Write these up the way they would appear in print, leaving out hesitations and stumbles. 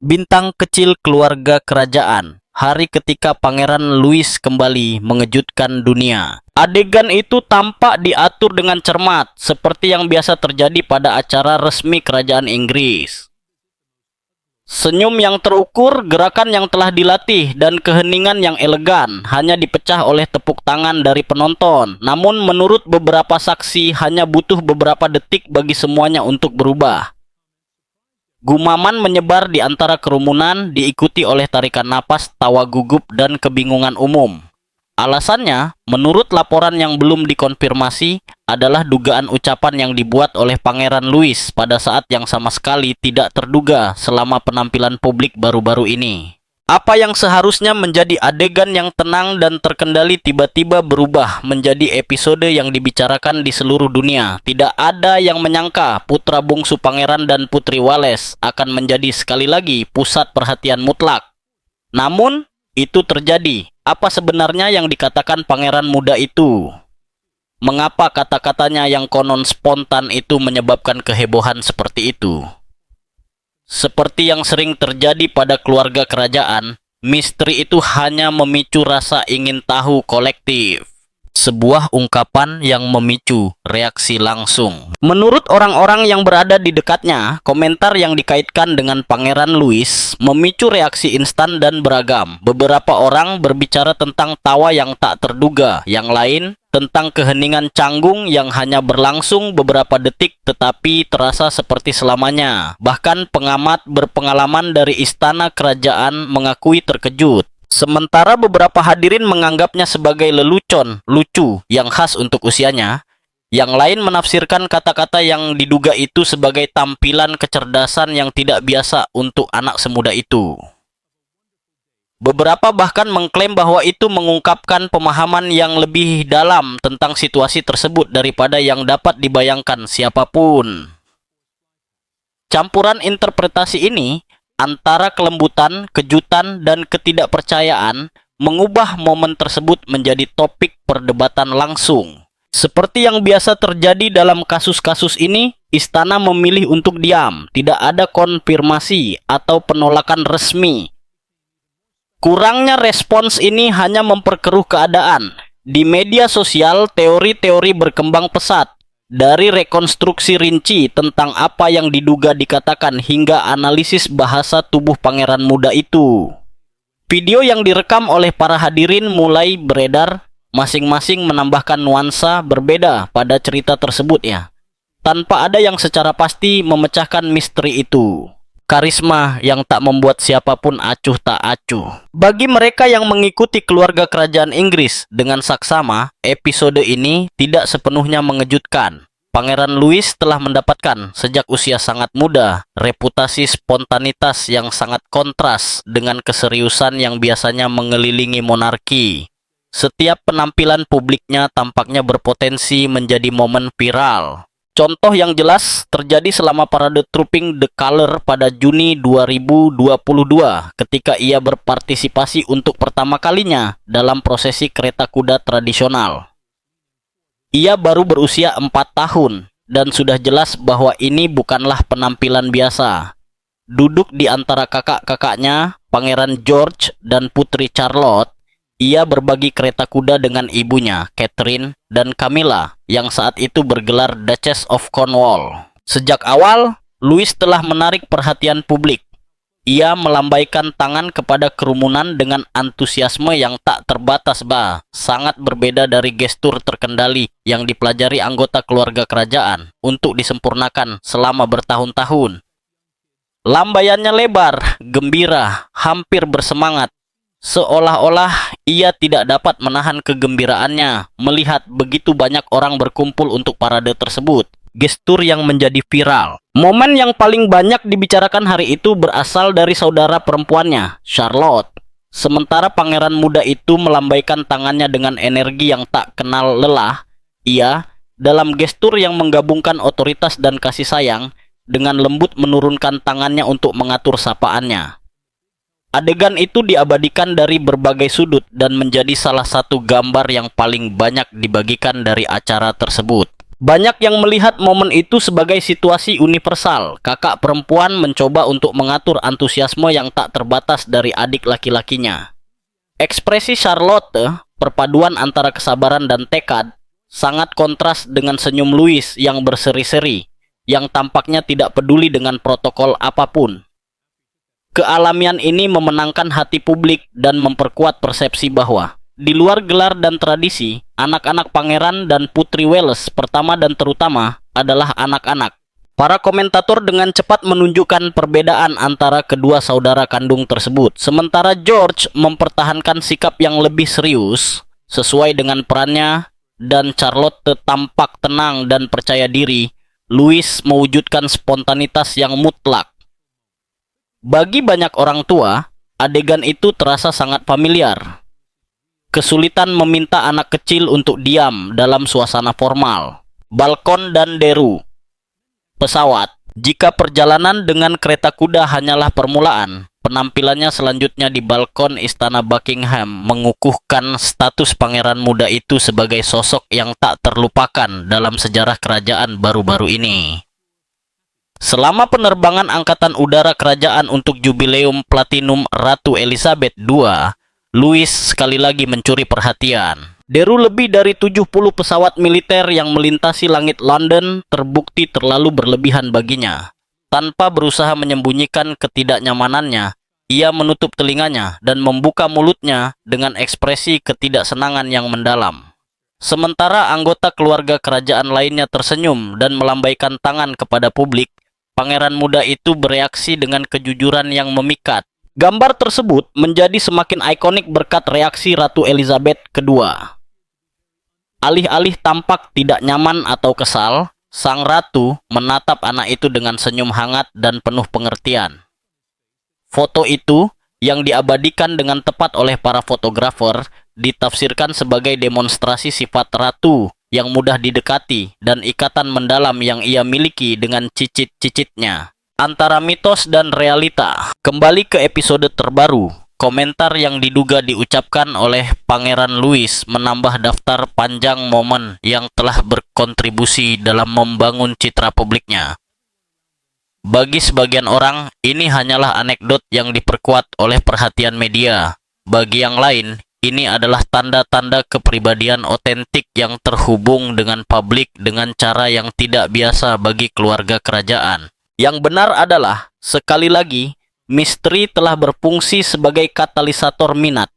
Bintang kecil keluarga kerajaan. Hari ketika Pangeran Louis kembali mengejutkan dunia. Adegan itu tampak diatur dengan cermat, seperti yang biasa terjadi pada acara resmi kerajaan Inggris. Senyum yang terukur, gerakan yang telah dilatih, dan keheningan yang elegan hanya dipecah oleh tepuk tangan dari penonton. Namun menurut beberapa saksi, hanya butuh beberapa detik bagi semuanya untuk berubah. Gumaman menyebar di antara kerumunan, diikuti oleh tarikan napas, tawa gugup, dan kebingungan umum. Alasannya, menurut laporan yang belum dikonfirmasi, adalah dugaan ucapan yang dibuat oleh Pangeran Louis pada saat yang sama sekali tidak terduga selama penampilan publik baru-baru ini. Apa yang seharusnya menjadi adegan yang tenang dan terkendali tiba-tiba berubah menjadi episode yang dibicarakan di seluruh dunia. Tidak ada yang menyangka putra bungsu pangeran dan putri Wales akan menjadi sekali lagi pusat perhatian mutlak. Namun, itu terjadi. Apa sebenarnya yang dikatakan pangeran muda itu? Mengapa kata-katanya yang konon spontan itu menyebabkan kehebohan seperti itu? Seperti yang sering terjadi pada keluarga kerajaan, misteri itu hanya memicu rasa ingin tahu kolektif. Sebuah ungkapan yang memicu reaksi langsung. Menurut orang-orang yang berada di dekatnya, komentar yang dikaitkan dengan Pangeran Louis memicu reaksi instan dan beragam. Beberapa orang berbicara tentang tawa yang tak terduga, yang lain tentang keheningan canggung yang hanya berlangsung beberapa detik tetapi terasa seperti selamanya. Bahkan pengamat berpengalaman dari istana kerajaan mengakui terkejut. Sementara beberapa hadirin menganggapnya sebagai lelucon, lucu, yang khas untuk usianya. Yang lain menafsirkan kata-kata yang diduga itu sebagai tampilan kecerdasan yang tidak biasa untuk anak semuda itu. Beberapa bahkan mengklaim bahwa itu mengungkapkan pemahaman yang lebih dalam tentang situasi tersebut daripada yang dapat dibayangkan siapapun. Campuran interpretasi ini antara kelembutan, kejutan, dan ketidakpercayaan mengubah momen tersebut menjadi topik perdebatan langsung. Seperti yang biasa terjadi dalam kasus-kasus ini, istana memilih untuk diam, tidak ada konfirmasi atau penolakan resmi. Kurangnya respons ini hanya memperkeruh keadaan. Di media sosial, teori-teori berkembang pesat. Dari rekonstruksi rinci tentang apa yang diduga dikatakan hingga analisis bahasa tubuh pangeran muda itu. Video yang direkam oleh para hadirin mulai beredar, masing-masing menambahkan nuansa berbeda pada cerita tersebut ya. Tanpa ada yang secara pasti memecahkan misteri itu. Karisma yang tak membuat siapapun acuh tak acuh. Bagi mereka yang mengikuti keluarga kerajaan Inggris dengan saksama, episode ini tidak sepenuhnya mengejutkan. Pangeran Louis telah mendapatkan sejak usia sangat muda reputasi spontanitas yang sangat kontras dengan keseriusan yang biasanya mengelilingi monarki. Setiap penampilan publiknya tampaknya berpotensi menjadi momen viral. Contoh yang jelas terjadi selama parade Trooping the Colour pada Juni 2022 ketika ia berpartisipasi untuk pertama kalinya dalam prosesi kereta kuda tradisional. Ia baru berusia 4 tahun dan sudah jelas bahwa ini bukanlah penampilan biasa. Duduk di antara kakak-kakaknya, Pangeran George dan Putri Charlotte, ia berbagi kereta kuda dengan ibunya, Catherine dan Camilla, yang saat itu bergelar Duchess of Cornwall. Sejak awal, Louis telah menarik perhatian publik. Ia melambaikan tangan kepada kerumunan dengan antusiasme yang tak terbatas, sangat berbeda dari gestur terkendali yang dipelajari anggota keluarga kerajaan untuk disempurnakan selama bertahun-tahun. Lambaiannya lebar, gembira, hampir bersemangat. Seolah-olah ia tidak dapat menahan kegembiraannya melihat begitu banyak orang berkumpul untuk parade tersebut. Gestur yang menjadi viral. Momen yang paling banyak dibicarakan hari itu berasal dari saudara perempuannya, Charlotte. Sementara pangeran muda itu melambaikan tangannya dengan energi yang tak kenal lelah, ia, dalam gestur yang menggabungkan otoritas dan kasih sayang, dengan lembut menurunkan tangannya untuk mengatur sapaannya. Adegan itu diabadikan dari berbagai sudut dan menjadi salah satu gambar yang paling banyak dibagikan dari acara tersebut. Banyak yang melihat momen itu sebagai situasi universal. Kakak perempuan mencoba untuk mengatur antusiasme yang tak terbatas dari adik laki-lakinya. Ekspresi Charlotte, perpaduan antara kesabaran dan tekad, sangat kontras dengan senyum Louis yang berseri-seri, yang tampaknya tidak peduli dengan protokol apapun. Kealamian ini memenangkan hati publik dan memperkuat persepsi bahwa di luar gelar dan tradisi, anak-anak pangeran dan putri Wales pertama dan terutama adalah anak-anak. Para komentator dengan cepat menunjukkan perbedaan antara kedua saudara kandung tersebut. Sementara George mempertahankan sikap yang lebih serius sesuai dengan perannya dan Charlotte tampak tenang dan percaya diri, Louis mewujudkan spontanitas yang mutlak. Bagi banyak orang tua, adegan itu terasa sangat familiar. Kesulitan meminta anak kecil untuk diam dalam suasana formal. Balkon dan deru. Pesawat. Jika perjalanan dengan kereta kuda hanyalah permulaan, penampilannya selanjutnya di balkon Istana Buckingham mengukuhkan status pangeran muda itu sebagai sosok yang tak terlupakan dalam sejarah kerajaan baru-baru ini. Selama penerbangan Angkatan Udara Kerajaan untuk Jubileum Platinum Ratu Elizabeth II, Louis sekali lagi mencuri perhatian. Deru lebih dari 70 pesawat militer yang melintasi langit London terbukti terlalu berlebihan baginya. Tanpa berusaha menyembunyikan ketidaknyamanannya, ia menutup telinganya dan membuka mulutnya dengan ekspresi ketidaksenangan yang mendalam. Sementara anggota keluarga kerajaan lainnya tersenyum dan melambaikan tangan kepada publik, pangeran muda itu bereaksi dengan kejujuran yang memikat. Gambar tersebut menjadi semakin ikonik berkat reaksi Ratu Elizabeth II. Alih-alih tampak tidak nyaman atau kesal, sang ratu menatap anak itu dengan senyum hangat dan penuh pengertian. Foto itu, yang diabadikan dengan tepat oleh para fotografer, ditafsirkan sebagai demonstrasi sifat ratu yang mudah didekati dan ikatan mendalam yang ia miliki dengan cicit-cicitnya. Antara mitos dan realita. Kembali ke episode terbaru. Komentar yang diduga diucapkan oleh Pangeran Louis menambah daftar panjang momen yang telah berkontribusi dalam membangun citra publiknya. Bagi sebagian orang, ini hanyalah anekdot yang diperkuat oleh perhatian media. Bagi yang lain, ini adalah tanda-tanda kepribadian otentik yang terhubung dengan publik dengan cara yang tidak biasa bagi keluarga kerajaan. Yang benar adalah, sekali lagi, misteri telah berfungsi sebagai katalisator minat.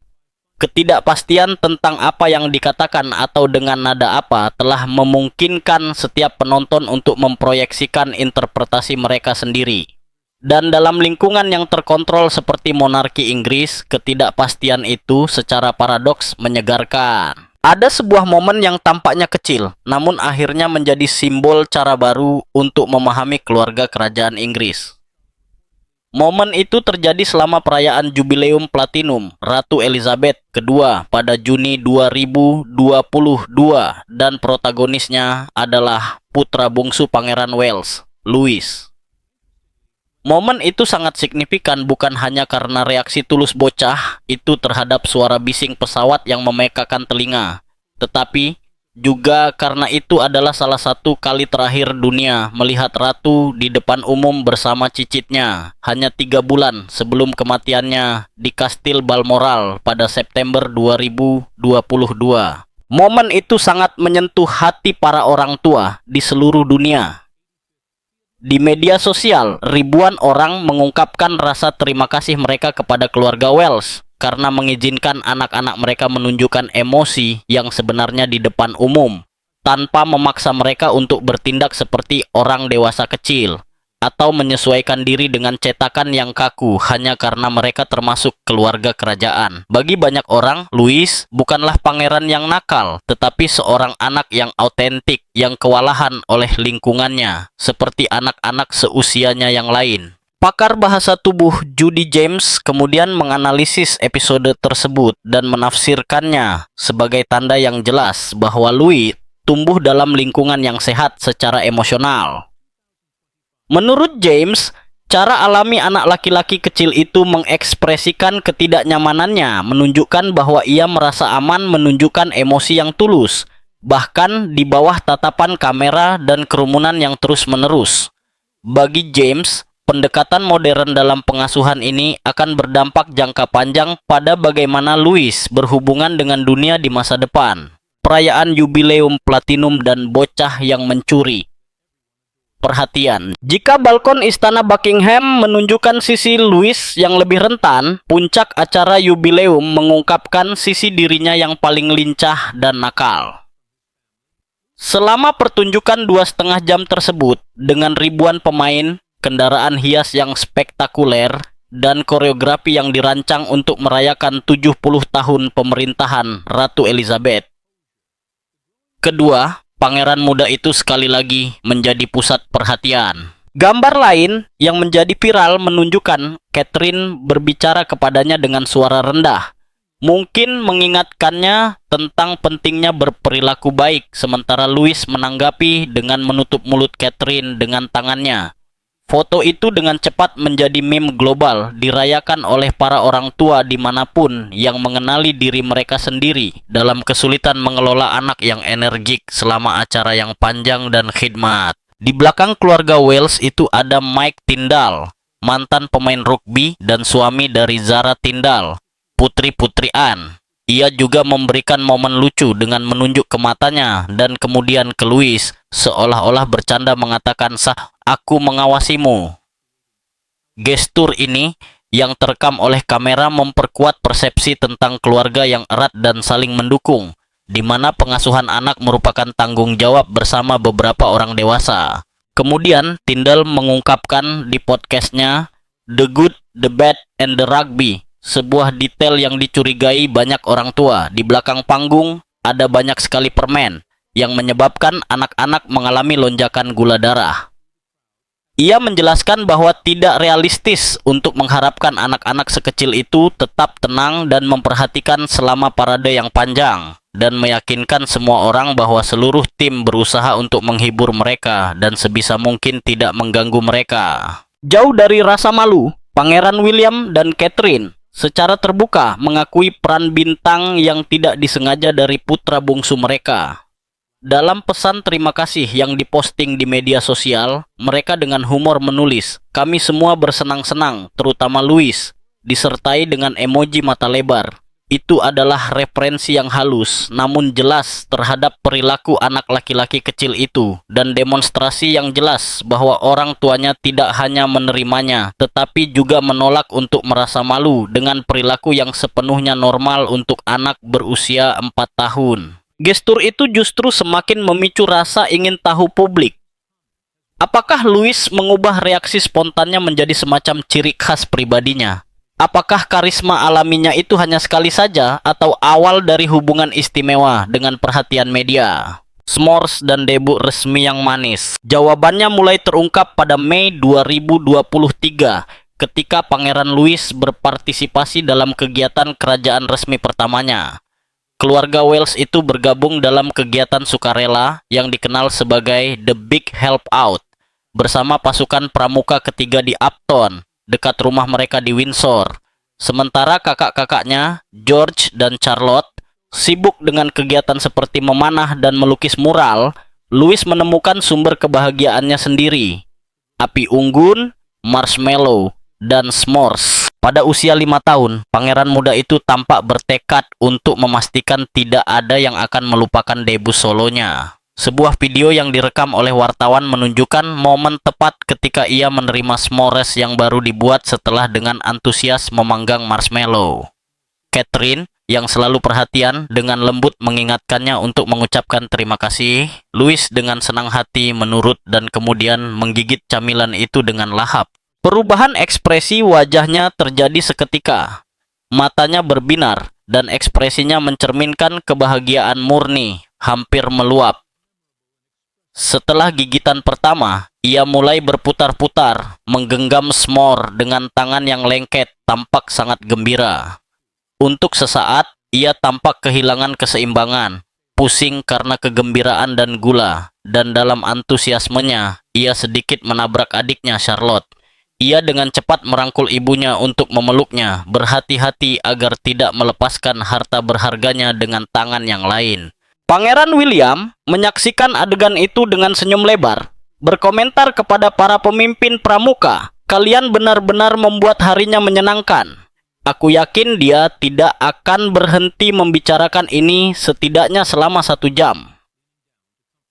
Ketidakpastian tentang apa yang dikatakan atau dengan nada apa telah memungkinkan setiap penonton untuk memproyeksikan interpretasi mereka sendiri. Dan dalam lingkungan yang terkontrol seperti monarki Inggris, ketidakpastian itu secara paradoks menyegarkan. Ada sebuah momen yang tampaknya kecil, namun akhirnya menjadi simbol cara baru untuk memahami keluarga kerajaan Inggris. Momen itu terjadi selama perayaan Jubileum Platinum Ratu Elizabeth II pada Juni 2022 dan protagonisnya adalah putra bungsu Pangeran Wales, Louis. Momen itu sangat signifikan bukan hanya karena reaksi tulus bocah itu terhadap suara bising pesawat yang memekakan telinga, tetapi juga karena itu adalah salah satu kali terakhir dunia melihat ratu di depan umum bersama cicitnya hanya 3 bulan sebelum kematiannya di Kastil Balmoral pada September 2022. Momen itu sangat menyentuh hati para orang tua di seluruh dunia. Di media sosial, ribuan orang mengungkapkan rasa terima kasih mereka kepada keluarga Wales karena mengizinkan anak-anak mereka menunjukkan emosi yang sebenarnya di depan umum, tanpa memaksa mereka untuk bertindak seperti orang dewasa kecil, atau menyesuaikan diri dengan cetakan yang kaku hanya karena mereka termasuk keluarga kerajaan. Bagi banyak orang, Louis bukanlah pangeran yang nakal, tetapi seorang anak yang autentik, yang kewalahan oleh lingkungannya, seperti anak-anak seusianya yang lain. Pakar bahasa tubuh Judy James kemudian menganalisis episode tersebut dan menafsirkannya sebagai tanda yang jelas bahwa Louis tumbuh dalam lingkungan yang sehat secara emosional. Menurut James, cara alami anak laki-laki kecil itu mengekspresikan ketidaknyamanannya, menunjukkan bahwa ia merasa aman menunjukkan emosi yang tulus, bahkan di bawah tatapan kamera dan kerumunan yang terus-menerus. Bagi James, pendekatan modern dalam pengasuhan ini akan berdampak jangka panjang pada bagaimana Louis berhubungan dengan dunia di masa depan. Perayaan yubileum platinum dan bocah yang mencuri. Perhatian, jika balkon Istana Buckingham menunjukkan sisi Louis yang lebih rentan, puncak acara yubileum mengungkapkan sisi dirinya yang paling lincah dan nakal. Selama pertunjukan 2,5 jam tersebut, dengan ribuan pemain, kendaraan hias yang spektakuler, dan koreografi yang dirancang untuk merayakan 70 tahun pemerintahan Ratu Elizabeth. Kedua, pangeran muda itu sekali lagi menjadi pusat perhatian. Gambar lain yang menjadi viral menunjukkan Catherine berbicara kepadanya dengan suara rendah, mungkin mengingatkannya tentang pentingnya berperilaku baik, sementara Louis menanggapi dengan menutup mulut Catherine dengan tangannya. Foto itu dengan cepat menjadi meme global, dirayakan oleh para orang tua dimanapun yang mengenali diri mereka sendiri dalam kesulitan mengelola anak yang energik selama acara yang panjang dan khidmat. Di belakang keluarga Wales itu ada Mike Tindall, mantan pemain rugby dan suami dari Zara Tindall, Putri Anne. Ia juga memberikan momen lucu dengan menunjuk ke matanya dan kemudian ke Louis, seolah-olah bercanda mengatakan, "Sah, aku mengawasimu." Gestur ini yang terekam oleh kamera memperkuat persepsi tentang keluarga yang erat dan saling mendukung, di mana pengasuhan anak merupakan tanggung jawab bersama beberapa orang dewasa. Kemudian, Tindall mengungkapkan di podcastnya, "The Good, the Bad, and the Rugby," sebuah detail yang dicurigai banyak orang tua. Di belakang panggung ada banyak sekali permen yang menyebabkan anak-anak mengalami lonjakan gula darah. Ia menjelaskan bahwa tidak realistis untuk mengharapkan anak-anak sekecil itu tetap tenang dan memperhatikan selama parade yang panjang, dan meyakinkan semua orang bahwa seluruh tim berusaha untuk menghibur mereka dan sebisa mungkin tidak mengganggu mereka. Jauh dari rasa malu, Pangeran William dan Catherine secara terbuka mengakui peran bintang yang tidak disengaja dari putra bungsu mereka. Dalam pesan terima kasih yang diposting di media sosial, mereka dengan humor menulis, "Kami semua bersenang-senang, terutama Louis," disertai dengan emoji mata lebar. Itu adalah referensi yang halus, namun jelas terhadap perilaku anak laki-laki kecil itu, dan demonstrasi yang jelas bahwa orang tuanya tidak hanya menerimanya, tetapi juga menolak untuk merasa malu dengan perilaku yang sepenuhnya normal untuk anak berusia 4 tahun. Gestur itu justru semakin memicu rasa ingin tahu publik. Apakah Louis mengubah reaksi spontannya menjadi semacam ciri khas pribadinya? Apakah karisma alaminya itu hanya sekali saja atau awal dari hubungan istimewa dengan perhatian media? S'mores dan debut resmi yang manis. Jawabannya mulai terungkap pada Mei 2023 ketika Pangeran Louis berpartisipasi dalam kegiatan kerajaan resmi pertamanya. Keluarga Wales itu bergabung dalam kegiatan sukarela yang dikenal sebagai The Big Help Out bersama pasukan pramuka ketiga di Upton, dekat rumah mereka di Windsor. Sementara kakak-kakaknya, George dan Charlotte, sibuk dengan kegiatan seperti memanah dan melukis mural, Louis menemukan sumber kebahagiaannya sendiri. Api unggun, marshmallow, dan s'mores. Pada usia 5 tahun, pangeran muda itu tampak bertekad untuk memastikan tidak ada yang akan melupakan debut solonya. Sebuah video yang direkam oleh wartawan menunjukkan momen tepat ketika ia menerima s'mores yang baru dibuat setelah dengan antusias memanggang marshmallow. Catherine, yang selalu perhatian, dengan lembut mengingatkannya untuk mengucapkan terima kasih. Louis dengan senang hati menurut dan kemudian menggigit camilan itu dengan lahap. Perubahan ekspresi wajahnya terjadi seketika. Matanya berbinar dan ekspresinya mencerminkan kebahagiaan murni, hampir meluap. Setelah gigitan pertama, ia mulai berputar-putar, menggenggam s'more dengan tangan yang lengket, tampak sangat gembira. Untuk sesaat, ia tampak kehilangan keseimbangan, pusing karena kegembiraan dan gula, dan dalam antusiasmenya, ia sedikit menabrak adiknya Charlotte. Ia dengan cepat merangkul ibunya untuk memeluknya, berhati-hati agar tidak melepaskan harta berharganya dengan tangan yang lain. Pangeran William menyaksikan adegan itu dengan senyum lebar, berkomentar kepada para pemimpin pramuka, "Kalian benar-benar membuat harinya menyenangkan. Aku yakin dia tidak akan berhenti membicarakan ini setidaknya selama 1 jam."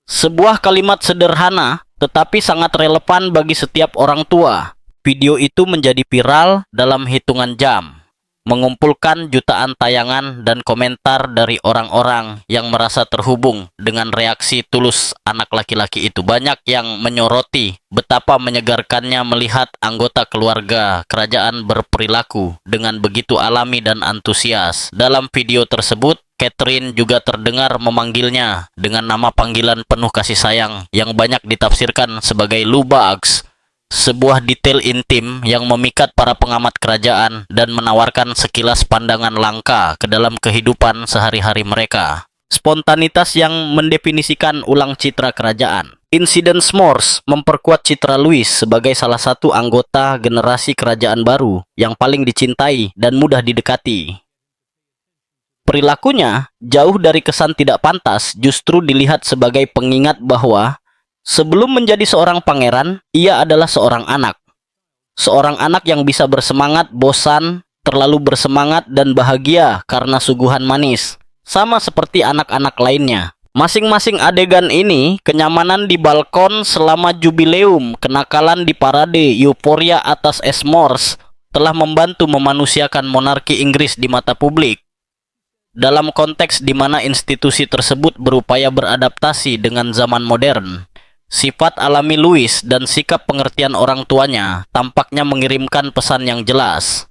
Sebuah kalimat sederhana, tetapi sangat relevan bagi setiap orang tua. Video itu menjadi viral dalam hitungan jam, mengumpulkan jutaan tayangan dan komentar dari orang-orang yang merasa terhubung dengan reaksi tulus anak laki-laki itu. Banyak yang menyoroti betapa menyegarkannya melihat anggota keluarga kerajaan berperilaku dengan begitu alami dan antusias. Dalam video tersebut, Catherine juga terdengar memanggilnya dengan nama panggilan penuh kasih sayang yang banyak ditafsirkan sebagai Lou Bugs. Sebuah detail intim yang memikat para pengamat kerajaan dan menawarkan sekilas pandangan langka ke dalam kehidupan sehari-hari mereka. Spontanitas yang mendefinisikan ulang citra kerajaan. Insiden S'mores memperkuat citra Louis sebagai salah satu anggota generasi kerajaan baru yang paling dicintai dan mudah didekati. Perilakunya, jauh dari kesan tidak pantas, justru dilihat sebagai pengingat bahwa sebelum menjadi seorang pangeran, ia adalah seorang anak. Seorang anak yang bisa bersemangat, bosan, terlalu bersemangat, dan bahagia karena suguhan manis. Sama seperti anak-anak lainnya. Masing-masing adegan ini, kenyamanan di balkon selama jubileum, kenakalan di parade, euforia atas S'mores, telah membantu memanusiakan monarki Inggris di mata publik. Dalam konteks di mana institusi tersebut berupaya beradaptasi dengan zaman modern, sifat alami Louis dan sikap pengertian orang tuanya tampaknya mengirimkan pesan yang jelas.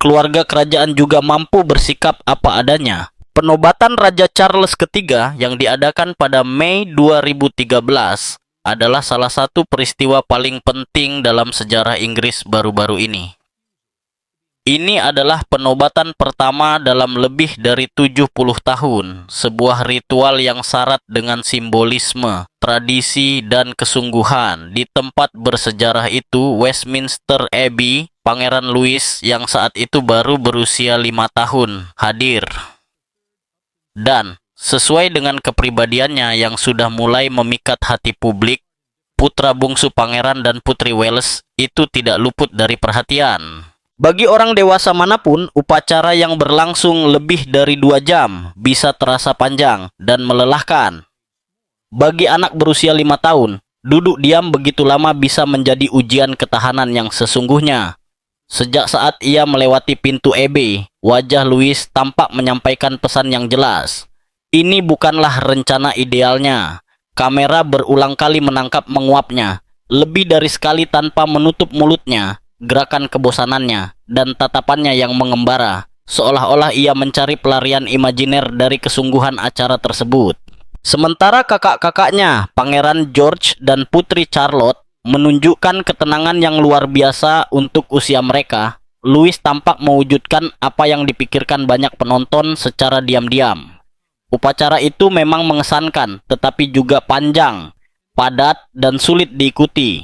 Keluarga kerajaan juga mampu bersikap apa adanya. Penobatan Raja Charles III yang diadakan pada Mei 2013 adalah salah satu peristiwa paling penting dalam sejarah Inggris baru-baru ini. Ini adalah penobatan pertama dalam lebih dari 70 tahun, sebuah ritual yang syarat dengan simbolisme, tradisi, dan kesungguhan. Di tempat bersejarah itu, Westminster Abbey, Pangeran Louis yang saat itu baru berusia 5 tahun, hadir. Dan, sesuai dengan kepribadiannya yang sudah mulai memikat hati publik, putra bungsu pangeran dan putri Wales itu tidak luput dari perhatian. Bagi orang dewasa manapun, upacara yang berlangsung lebih dari 2 jam bisa terasa panjang dan melelahkan. Bagi anak berusia 5 tahun, duduk diam begitu lama bisa menjadi ujian ketahanan yang sesungguhnya. Sejak saat ia melewati pintu Abbey, wajah Louis tampak menyampaikan pesan yang jelas. Ini bukanlah rencana idealnya. Kamera berulang kali menangkap menguapnya, lebih dari sekali tanpa menutup mulutnya. Gerakan kebosanannya dan tatapannya yang mengembara, seolah-olah ia mencari pelarian imajiner dari kesungguhan acara tersebut. Sementara kakak-kakaknya, Pangeran George dan Putri Charlotte, menunjukkan ketenangan yang luar biasa untuk usia mereka, Louis tampak mewujudkan apa yang dipikirkan banyak penonton secara diam-diam. Upacara itu memang mengesankan, tetapi juga panjang, padat, dan sulit diikuti.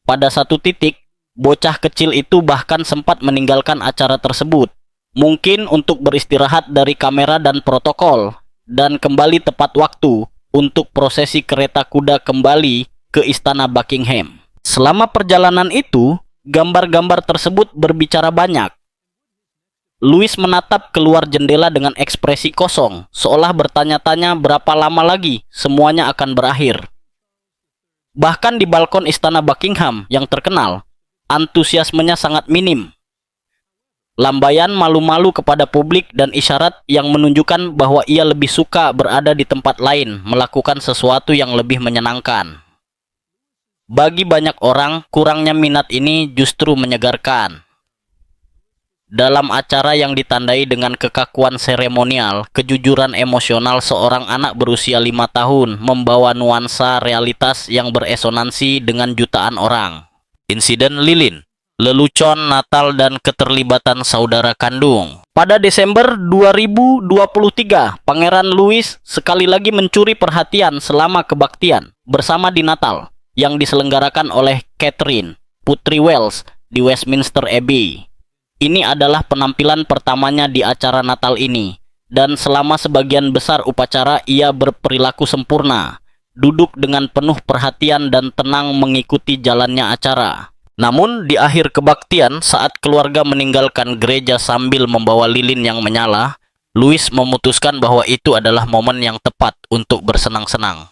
Pada satu titik, bocah kecil itu bahkan sempat meninggalkan acara tersebut, mungkin untuk beristirahat dari kamera dan protokol, dan kembali tepat waktu untuk prosesi kereta kuda kembali ke Istana Buckingham. Selama perjalanan itu, gambar-gambar tersebut berbicara banyak. Louis menatap keluar jendela dengan ekspresi kosong, seolah bertanya-tanya berapa lama lagi semuanya akan berakhir. Bahkan di balkon Istana Buckingham yang terkenal, antusiasmenya sangat minim. Lambaian malu-malu kepada publik dan isyarat yang menunjukkan bahwa ia lebih suka berada di tempat lain, melakukan sesuatu yang lebih menyenangkan. Bagi banyak orang, kurangnya minat ini justru menyegarkan. Dalam acara yang ditandai dengan kekakuan seremonial, kejujuran emosional seorang anak berusia 5 tahun membawa nuansa realitas yang beresonansi dengan jutaan orang. Insiden lilin, lelucon Natal dan keterlibatan saudara kandung. Pada Desember 2023, Pangeran Louis sekali lagi mencuri perhatian selama kebaktian bersama di Natal yang diselenggarakan oleh Catherine, Putri Wales, di Westminster Abbey. Ini adalah penampilan pertamanya di acara Natal ini, dan selama sebagian besar upacara ia berperilaku sempurna, duduk dengan penuh perhatian dan tenang mengikuti jalannya acara. Namun di akhir kebaktian saat keluarga meninggalkan gereja sambil membawa lilin yang menyala, Louis memutuskan bahwa itu adalah momen yang tepat untuk bersenang-senang.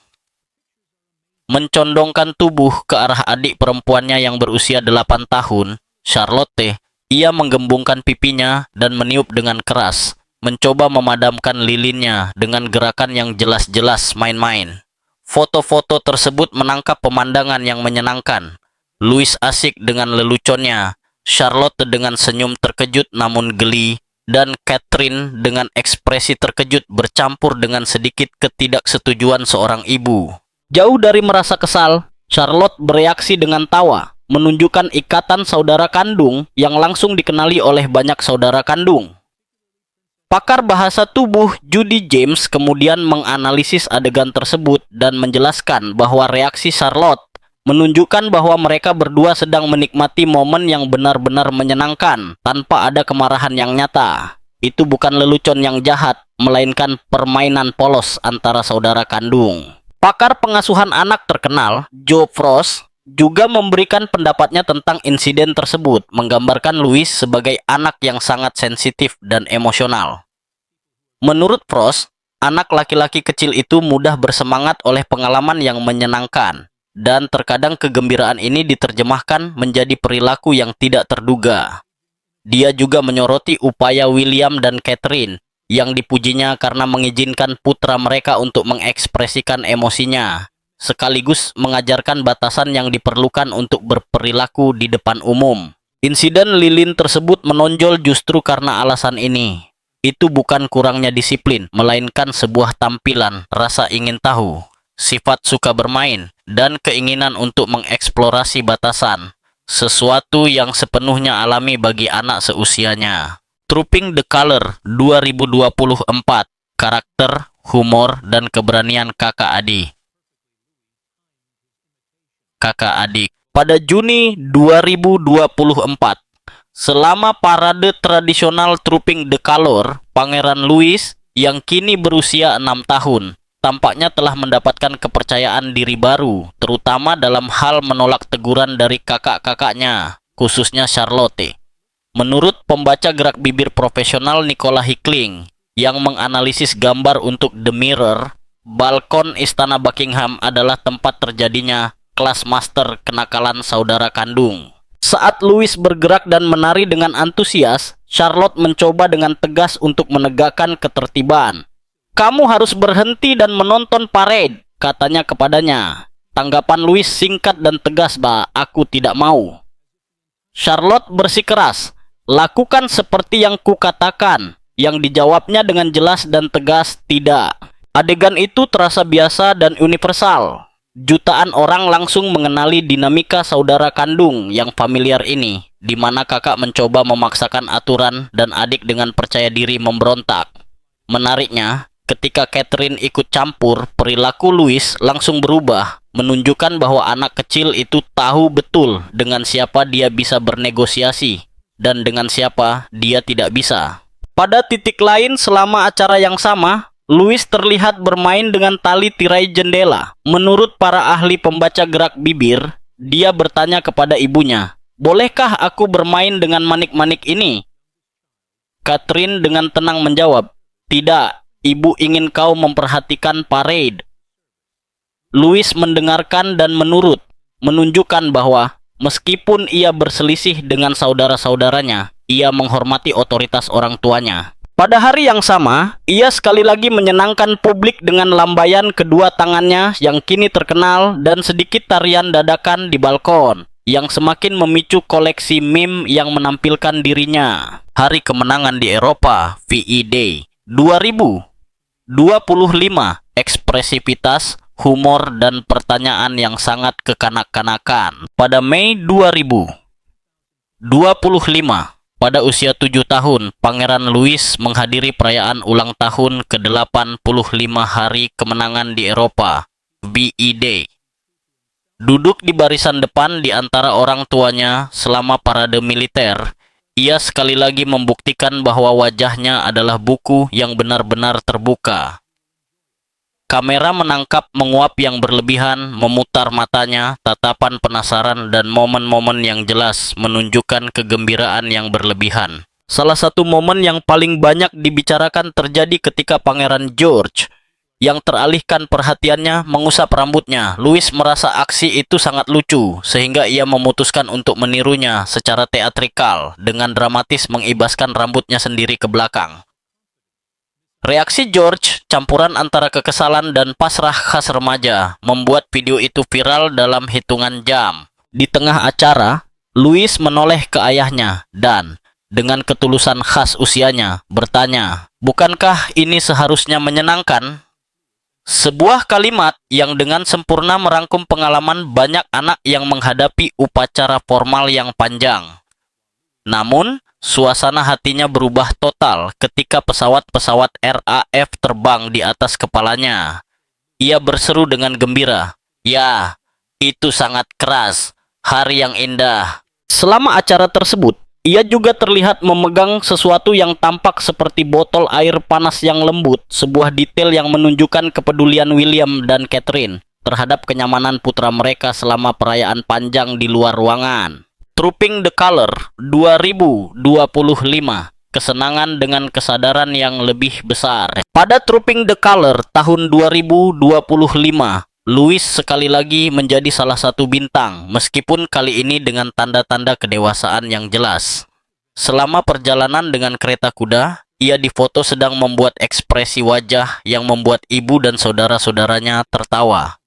Mencondongkan tubuh ke arah adik perempuannya yang berusia 8 tahun, Charlotte, ia menggembungkan pipinya dan meniup dengan keras, mencoba memadamkan lilinnya dengan gerakan yang jelas-jelas main-main. Foto-foto tersebut menangkap pemandangan yang menyenangkan. Louis asik dengan leluconnya, Charlotte dengan senyum terkejut namun geli, dan Catherine dengan ekspresi terkejut bercampur dengan sedikit ketidaksetujuan seorang ibu. Jauh dari merasa kesal, Charlotte bereaksi dengan tawa, menunjukkan ikatan saudara kandung yang langsung dikenali oleh banyak saudara kandung. Pakar bahasa tubuh Judy James kemudian menganalisis adegan tersebut dan menjelaskan bahwa reaksi Charlotte menunjukkan bahwa mereka berdua sedang menikmati momen yang benar-benar menyenangkan tanpa ada kemarahan yang nyata. Itu bukan lelucon yang jahat, melainkan permainan polos antara saudara kandung. Pakar pengasuhan anak terkenal, Joe Frost, juga memberikan pendapatnya tentang insiden tersebut, menggambarkan Louis sebagai anak yang sangat sensitif dan emosional. Menurut Frost, anak laki-laki kecil itu mudah bersemangat oleh pengalaman yang menyenangkan, dan terkadang kegembiraan ini diterjemahkan menjadi perilaku yang tidak terduga. Dia juga menyoroti upaya William dan Catherine yang dipujinya karena mengizinkan putra mereka untuk mengekspresikan emosinya, sekaligus mengajarkan batasan yang diperlukan untuk berperilaku di depan umum. Insiden lilin tersebut menonjol justru karena alasan ini. Itu bukan kurangnya disiplin, melainkan sebuah tampilan, rasa ingin tahu, sifat suka bermain, dan keinginan untuk mengeksplorasi batasan, sesuatu yang sepenuhnya alami bagi anak seusianya. Trooping the Color 2024, karakter, humor, dan keberanian kakak adik. Kakak adik. Pada Juni 2024, selama parade tradisional Trooping the Color, Pangeran Louis yang kini berusia 6 tahun, tampaknya telah mendapatkan kepercayaan diri baru, terutama dalam hal menolak teguran dari kakak-kakaknya, khususnya Charlotte. Menurut pembaca gerak bibir profesional Nicola Hickling yang menganalisis gambar untuk The Mirror, balkon Istana Buckingham adalah tempat terjadinya kelas master kenakalan saudara kandung. Saat Louis bergerak dan menari dengan antusias, Charlotte mencoba dengan tegas untuk menegakkan ketertiban. "Kamu harus berhenti dan menonton parade," katanya kepadanya. Tanggapan Louis singkat dan tegas, "Bah, aku tidak mau." Charlotte bersikeras, "Lakukan seperti yang kukatakan." Yang dijawabnya dengan jelas dan tegas, "Tidak." Adegan itu terasa biasa dan universal. Jutaan orang langsung mengenali dinamika saudara kandung yang familiar ini, di mana kakak mencoba memaksakan aturan dan adik dengan percaya diri memberontak. Menariknya, ketika Catherine ikut campur, perilaku Louis langsung berubah, menunjukkan bahwa anak kecil itu tahu betul dengan siapa dia bisa bernegosiasi dan dengan siapa dia tidak bisa. Pada titik lain selama acara yang sama, Louis terlihat bermain dengan tali tirai jendela. Menurut para ahli pembaca gerak bibir, dia bertanya kepada ibunya, "Bolehkah aku bermain dengan manik-manik ini?" Catherine dengan tenang menjawab, "Tidak, ibu ingin kau memperhatikan parade." Louis mendengarkan dan menurut, menunjukkan bahwa meskipun ia berselisih dengan saudara-saudaranya, ia menghormati otoritas orang tuanya. Pada hari yang sama, ia sekali lagi menyenangkan publik dengan lambaian kedua tangannya yang kini terkenal dan sedikit tarian dadakan di balkon, yang semakin memicu koleksi meme yang menampilkan dirinya. Hari kemenangan di Eropa, VE Day 2025, ekspresivitas, humor, dan pertanyaan yang sangat kekanak-kanakan. Pada Mei 2025, pada usia 7 tahun, Pangeran Louis menghadiri perayaan ulang tahun ke-85 Hari Kemenangan di Eropa, VE Day. Duduk di barisan depan di antara orang tuanya selama parade militer, Ia sekali lagi membuktikan bahwa wajahnya adalah buku yang benar-benar terbuka. Kamera menangkap menguap yang berlebihan, memutar matanya, tatapan penasaran, dan momen-momen yang jelas menunjukkan kegembiraan yang berlebihan. Salah satu momen yang paling banyak dibicarakan terjadi ketika Pangeran George yang teralihkan perhatiannya mengusap rambutnya. Louis merasa aksi itu sangat lucu, sehingga ia memutuskan untuk menirunya secara teatrikal dengan dramatis mengibaskan rambutnya sendiri ke belakang. Reaksi George, campuran antara kekesalan dan pasrah khas remaja, membuat video itu viral dalam hitungan jam. Di tengah acara, Louis menoleh ke ayahnya dan, dengan ketulusan khas usianya, bertanya, "Bukankah ini seharusnya menyenangkan?" Sebuah kalimat yang dengan sempurna merangkum pengalaman banyak anak yang menghadapi upacara formal yang panjang. Namun, suasana hatinya berubah total ketika pesawat-pesawat RAF terbang di atas kepalanya. Ia berseru dengan gembira, "Ya, itu sangat keras, hari yang indah." Selama acara tersebut, ia juga terlihat memegang sesuatu yang tampak seperti botol air panas yang lembut, sebuah detail yang menunjukkan kepedulian William dan Catherine terhadap kenyamanan putra mereka selama perayaan panjang di luar ruangan. Trooping the Color 2025, kesenangan dengan kesadaran yang lebih besar. Pada Trooping the Color tahun 2025, Louis sekali lagi menjadi salah satu bintang, meskipun kali ini dengan tanda-tanda kedewasaan yang jelas. Selama perjalanan dengan kereta kuda, ia difoto sedang membuat ekspresi wajah yang membuat ibu dan saudara-saudaranya tertawa.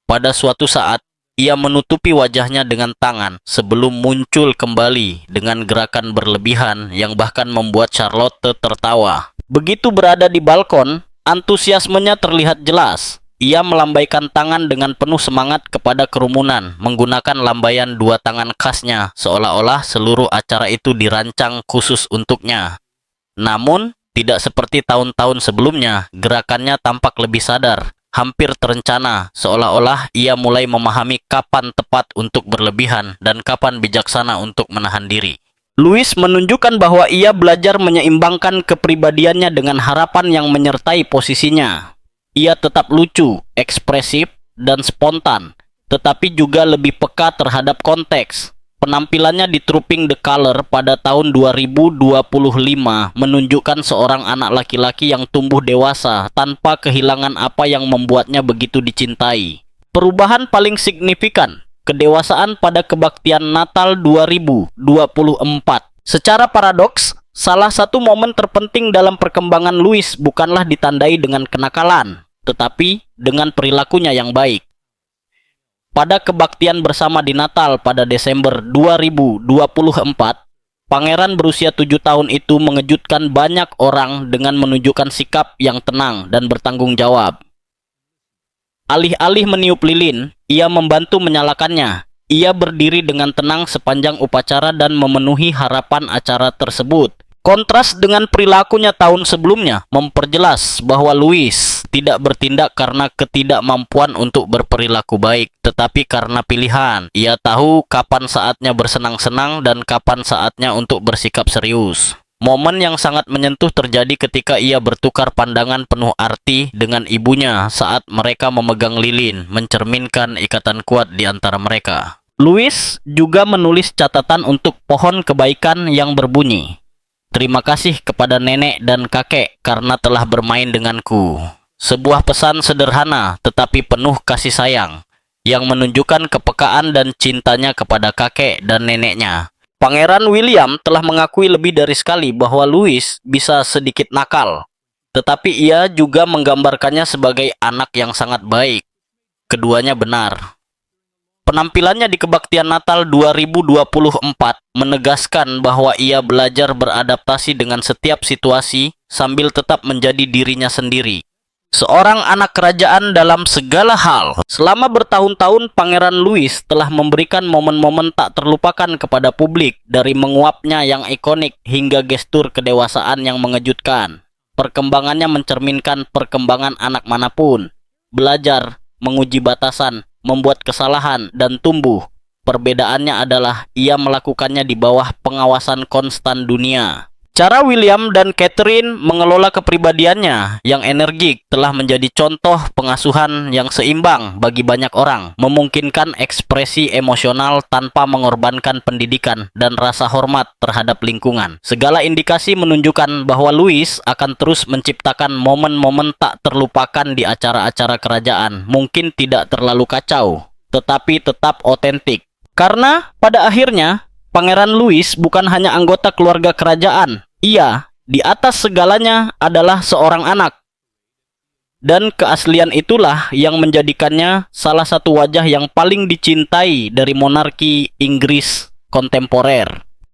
Pada suatu saat, ia menutupi wajahnya dengan tangan sebelum muncul kembali dengan gerakan berlebihan yang bahkan membuat Charlotte tertawa. Begitu berada di balkon, antusiasmenya terlihat jelas. Ia melambaikan tangan dengan penuh semangat kepada kerumunan, menggunakan lambaian dua tangan khasnya, seolah-olah seluruh acara itu dirancang khusus untuknya. Namun, tidak seperti tahun-tahun sebelumnya, gerakannya tampak lebih sadar, hampir terencana, seolah-olah ia mulai memahami kapan tepat untuk berlebihan dan kapan bijaksana untuk menahan diri. Louis menunjukkan bahwa ia belajar menyeimbangkan kepribadiannya dengan harapan yang menyertai posisinya. Ia tetap lucu, ekspresif, dan spontan, tetapi juga lebih peka terhadap konteks. Penampilannya di Trooping the Color pada tahun 2025 menunjukkan seorang anak laki-laki yang tumbuh dewasa tanpa kehilangan apa yang membuatnya begitu dicintai. Perubahan paling signifikan, kedewasaan pada kebaktian Natal 2024. Secara paradoks, salah satu momen terpenting dalam perkembangan Louis bukanlah ditandai dengan kenakalan, tetapi dengan perilakunya yang baik. Pada kebaktian bersama di Natal pada Desember 2024, pangeran berusia 7 tahun itu mengejutkan banyak orang dengan menunjukkan sikap yang tenang dan bertanggung jawab. Alih-alih meniup lilin, ia membantu menyalakannya. Ia berdiri dengan tenang sepanjang upacara dan memenuhi harapan acara tersebut. Kontras dengan perilakunya tahun sebelumnya memperjelas bahwa Louis tidak bertindak karena ketidakmampuan untuk berperilaku baik, tetapi karena pilihan. Ia tahu kapan saatnya bersenang-senang dan kapan saatnya untuk bersikap serius. Momen yang sangat menyentuh terjadi ketika ia bertukar pandangan penuh arti dengan ibunya saat mereka memegang lilin, mencerminkan ikatan kuat di antara mereka. Louis juga menulis catatan untuk pohon kebaikan yang berbunyi, "Terima kasih kepada nenek dan kakek karena telah bermain denganku." Sebuah pesan sederhana tetapi penuh kasih sayang yang menunjukkan kepekaan dan cintanya kepada kakek dan neneknya. Pangeran William telah mengakui lebih dari sekali bahwa Louis bisa sedikit nakal, tetapi ia juga menggambarkannya sebagai anak yang sangat baik. Keduanya benar. Penampilannya di kebaktian Natal 2024 menegaskan bahwa ia belajar beradaptasi dengan setiap situasi sambil tetap menjadi dirinya sendiri. Seorang anak kerajaan dalam segala hal. Selama bertahun-tahun, Pangeran Louis telah memberikan momen-momen tak terlupakan kepada publik, dari menguapnya yang ikonik hingga gestur kedewasaan yang mengejutkan. Perkembangannya mencerminkan perkembangan anak manapun. Belajar, menguji batasan, membuat kesalahan, dan tumbuh. Perbedaannya adalah ia melakukannya di bawah pengawasan konstan dunia. Cara William dan Catherine mengelola kepribadiannya yang energik telah menjadi contoh pengasuhan yang seimbang bagi banyak orang, memungkinkan ekspresi emosional tanpa mengorbankan pendidikan dan rasa hormat terhadap lingkungan. Segala indikasi menunjukkan bahwa Louis akan terus menciptakan momen-momen tak terlupakan di acara-acara kerajaan, mungkin tidak terlalu kacau, tetapi tetap otentik. Karena pada akhirnya, Pangeran Louis bukan hanya anggota keluarga kerajaan. Ia, di atas segalanya, adalah seorang anak. Dan keaslian itulah yang menjadikannya salah satu wajah yang paling dicintai dari monarki Inggris kontemporer.